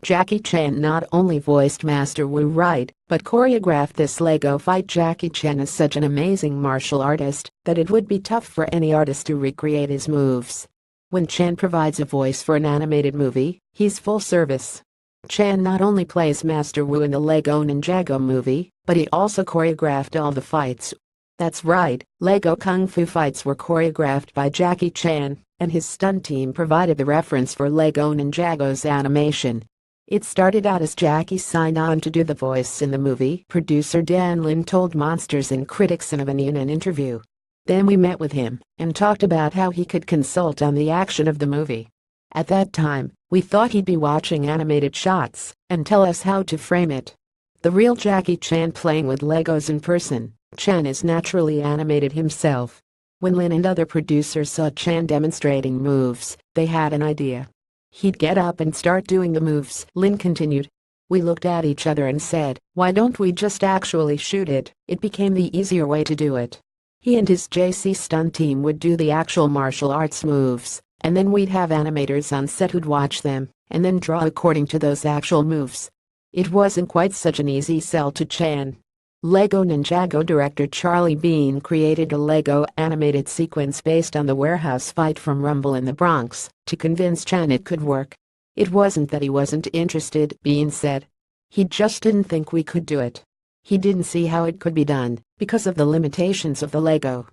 Jackie Chan not only voiced Master Wu right, but choreographed this Lego fight. Jackie Chan is such an amazing martial artist that it would be tough for any artist to recreate his moves. When Chan provides a voice for an animated movie, he's full service. Chan not only plays Master Wu in the Lego Ninjago movie, but he also choreographed all the fights. That's right, Lego Kung Fu fights were choreographed by Jackie Chan, and his stunt team provided the reference for Lego Ninjago's animation. It started out as Jackie signed on to do the voice in the movie, producer Dan Lin told Monsters and Critics in an interview. Then we met with him and talked about how he could consult on the action of the movie. At that time, we thought he'd be watching animated shots and tell us how to frame it. The real Jackie Chan playing with Legos in person, Chan is naturally animated himself. When Lin and other producers saw Chan demonstrating moves, they had an idea. He'd get up and start doing the moves, Lin continued. We looked at each other and said, why don't we just actually shoot it? It became the easier way to do it. He and his JC stunt team would do the actual martial arts moves, and then we'd have animators on set who'd watch them, and then draw according to those actual moves. It wasn't quite such an easy sell to Chan. Lego Ninjago director Charlie Bean created a Lego animated sequence based on the warehouse fight from Rumble in the Bronx to convince Chan it could work. It wasn't that he wasn't interested, Bean said. He just didn't think we could do it. He didn't see how it could be done because of the limitations of the Lego.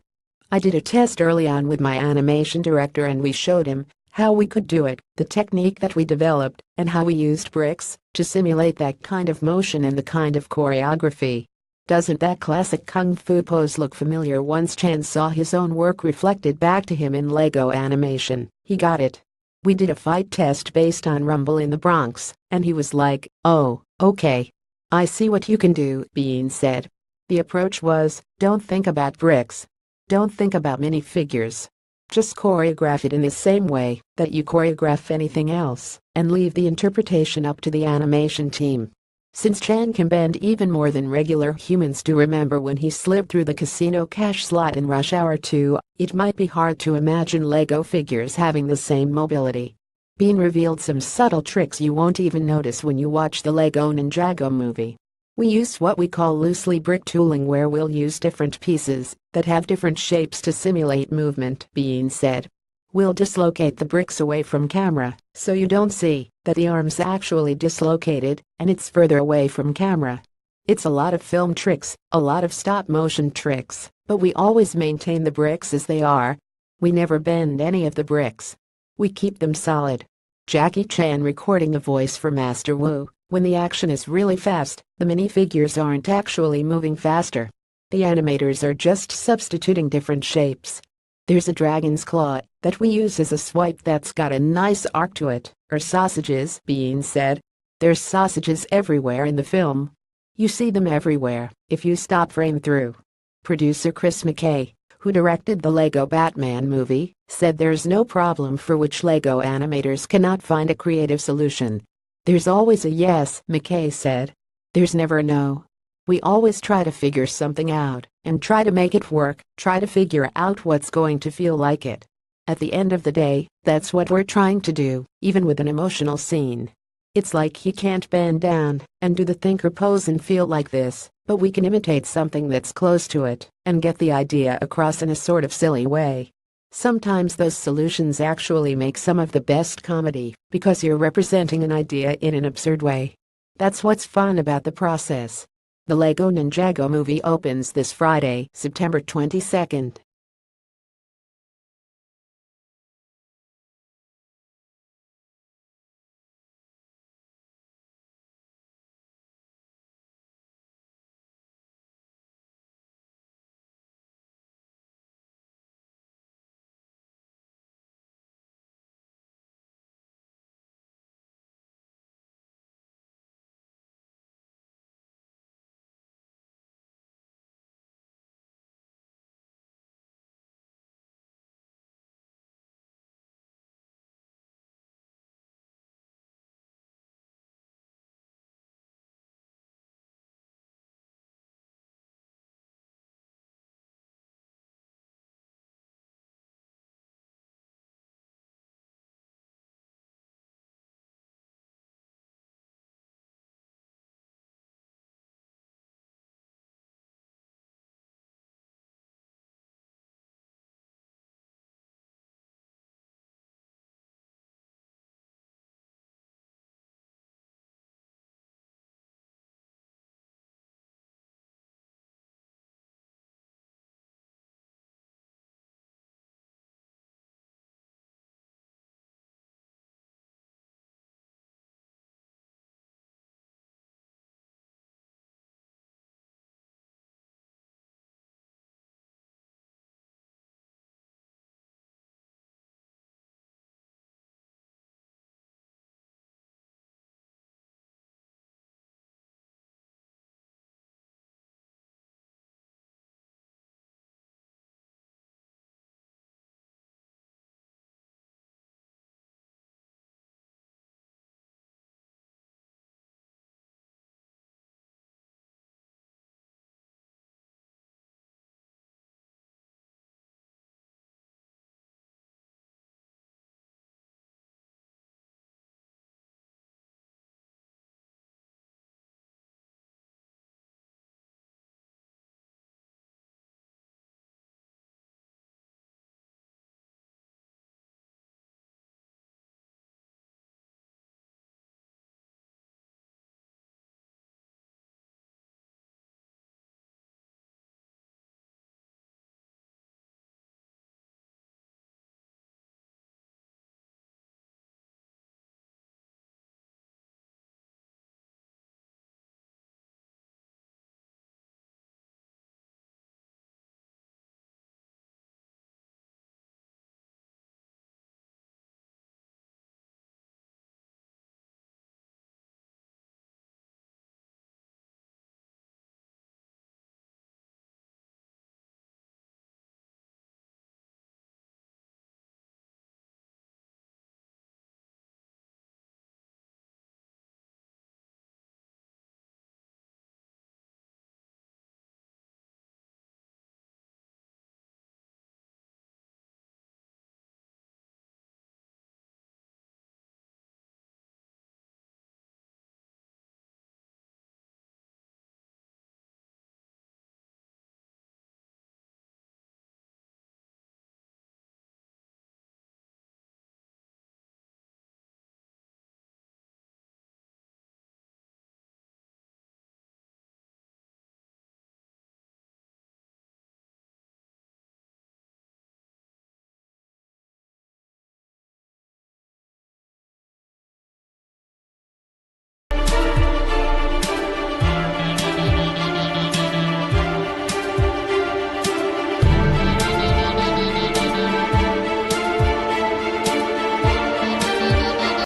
I did a test early on with my animation director and we showed him how we could do it, the technique that we developed, and how we used bricks to simulate that kind of motion and the kind of choreography. Doesn't that classic kung fu pose look familiar? Once Chan saw his own work reflected back to him in Lego animation, he got it. We did a fight test based on Rumble in the Bronx, and he was like, oh, okay. I see what you can do, Bean said. The approach was, don't think about bricks. Don't think about minifigures. Just choreograph it in the same way that you choreograph anything else, and leave the interpretation up to the animation team. Since Chan can bend even more than regular humans do, remember when he slipped through the casino cash slot in Rush Hour 2, it might be hard to imagine Lego figures having the same mobility. Bean revealed some subtle tricks you won't even notice when you watch the Lego Ninjago movie. We use what we call loosely brick tooling, where we'll use different pieces that have different shapes to simulate movement, Bean said. We'll dislocate the bricks away from camera, so you don't see that the arm's actually dislocated and it's further away from camera. It's a lot of film tricks, a lot of stop-motion tricks, but we always maintain the bricks as they are. We never bend any of the bricks. We keep them solid. Jackie Chan recording the voice for Master Wu. When the action is really fast, the minifigures aren't actually moving faster. The animators are just substituting different shapes. There's a dragon's claw that we use as a swipe that's got a nice arc to it, or sausages, Bean said. There's sausages everywhere in the film. You see them everywhere if you stop frame through. Producer Chris McKay, who directed the Lego Batman movie, said there's no problem for which Lego animators cannot find a creative solution. There's always a yes, McKay said. There's never a no. We always try to figure something out and try to make it work, try to figure out what's going to feel like it. At the end of the day, that's what we're trying to do, even with an emotional scene. It's like he can't bend down and do the thinker pose and feel like this, but we can imitate something that's close to it and get the idea across in a sort of silly way. Sometimes those solutions actually make some of the best comedy because you're representing an idea in an absurd way. That's what's fun about the process. The Lego Ninjago movie opens this Friday, September 22nd.